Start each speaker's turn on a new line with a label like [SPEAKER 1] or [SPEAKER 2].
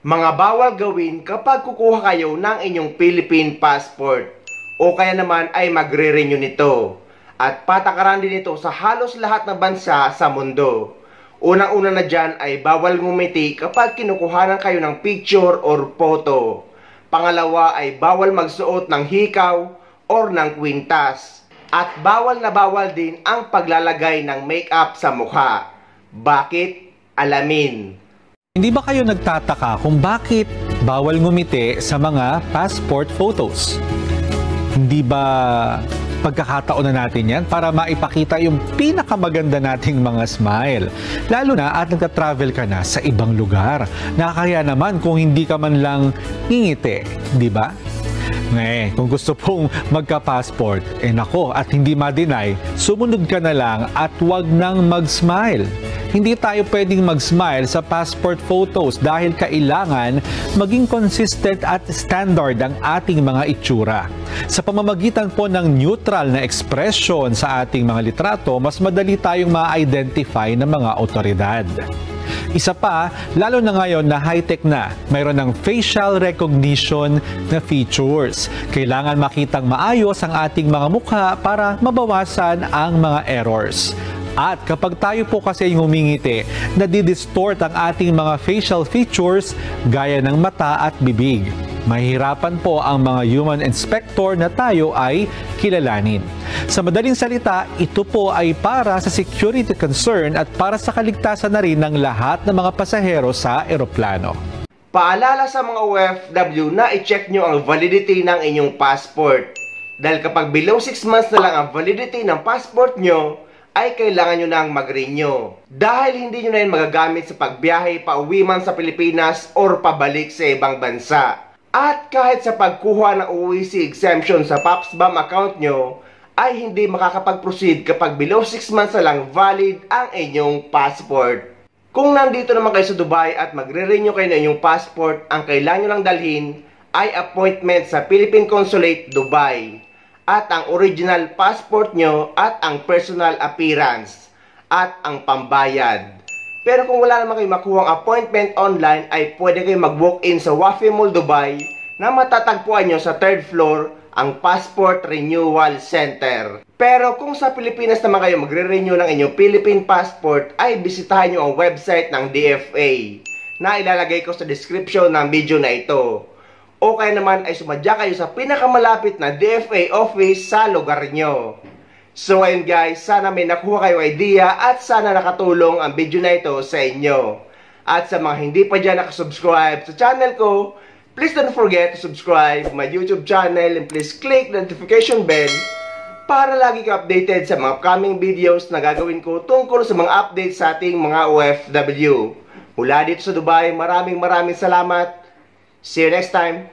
[SPEAKER 1] Mga bawal gawin kapag kukuha kayo ng inyong Philippine passport o kaya naman ay magre-renew nito. At patakaran din ito sa halos lahat ng bansa sa mundo. Unang-una na dyan ay bawal ngumiti kapag kinukuhanan kayo ng picture or photo. Pangalawa ay bawal magsuot ng hikaw or ng kwintas. At bawal na bawal din ang paglalagay ng makeup sa mukha. Bakit? Alamin.
[SPEAKER 2] Hindi ba kayo nagtataka kung bakit bawal ngumiti sa mga passport photos? Hindi ba pagkakataon na natin yan para maipakita yung pinakamaganda nating mga smile? Lalo na at nagka-travel ka na sa ibang lugar. Nakakaya naman kung hindi ka man lang ngingiti, di ba? Kung gusto pong magka-passport, nako at hindi ma-deny, sumunod ka na lang at huwag nang mag-smile. Hindi tayo pwedeng mag-smile sa passport photos dahil kailangan maging consistent at standard ang ating mga itsura. Sa pamamagitan po ng neutral na expression sa ating mga litrato, mas madali tayong ma-identify ng mga otoridad. Isa pa, lalo na ngayon na high-tech na, mayroon ng facial recognition na features. Kailangan makitang maayos ang ating mga mukha para mabawasan ang mga errors. At kapag tayo po kasi yung humingiti, nadidistort ang ating mga facial features gaya ng mata at bibig. Mahihirapan po ang mga human inspector na tayo ay kilalanin. Sa madaling salita, ito po ay para sa security concern at para sa kaligtasan na rin ng lahat ng mga pasahero sa eroplano.
[SPEAKER 1] Paalala sa mga OFW na i-check nyo ang validity ng inyong passport. Dahil kapag below 6 months na lang ang validity ng passport nyo, ay kailangan nyo nang mag-renew. Dahil hindi nyo na yun magagamit sa pagbiyahe pauwi man sa Pilipinas or pabalik sa ibang bansa. At kahit sa pagkuha ng OEC exemption sa PAPSBAM account nyo, ay hindi makakapag-proceed kapag below 6 months na lang valid ang inyong passport. Kung nandito naman kayo sa Dubai at magre-renew kayo ng inyong passport, ang kailangan nyo lang dalhin ay appointment sa Philippine Consulate, Dubai. At ang original passport nyo at ang personal appearance at ang pambayad. Pero kung wala naman kayo makuha ang appointment online, ay pwede kayo mag-walk-in sa Wafi Mall Dubai na matatagpuan nyo sa 3rd floor ang Passport Renewal Center. Pero kung sa Pilipinas naman kayo magre-renew ng inyong Philippine passport, ay bisitahin nyo ang website ng DFA na ilalagay ko sa description ng video na ito. O kaya naman ay sumadya kayo sa pinakamalapit na DFA office sa lugar nyo. So ayun guys, sana may nakuha kayo idea at sana nakatulong ang video na ito sa inyo. At sa mga hindi pa dyan nakasubscribe sa channel ko, please don't forget to subscribe my YouTube channel and please click the notification bell para lagi ka updated sa mga upcoming videos na gagawin ko tungkol sa mga updates sa ating mga OFW. Mula dito sa Dubai, maraming salamat. See you next time.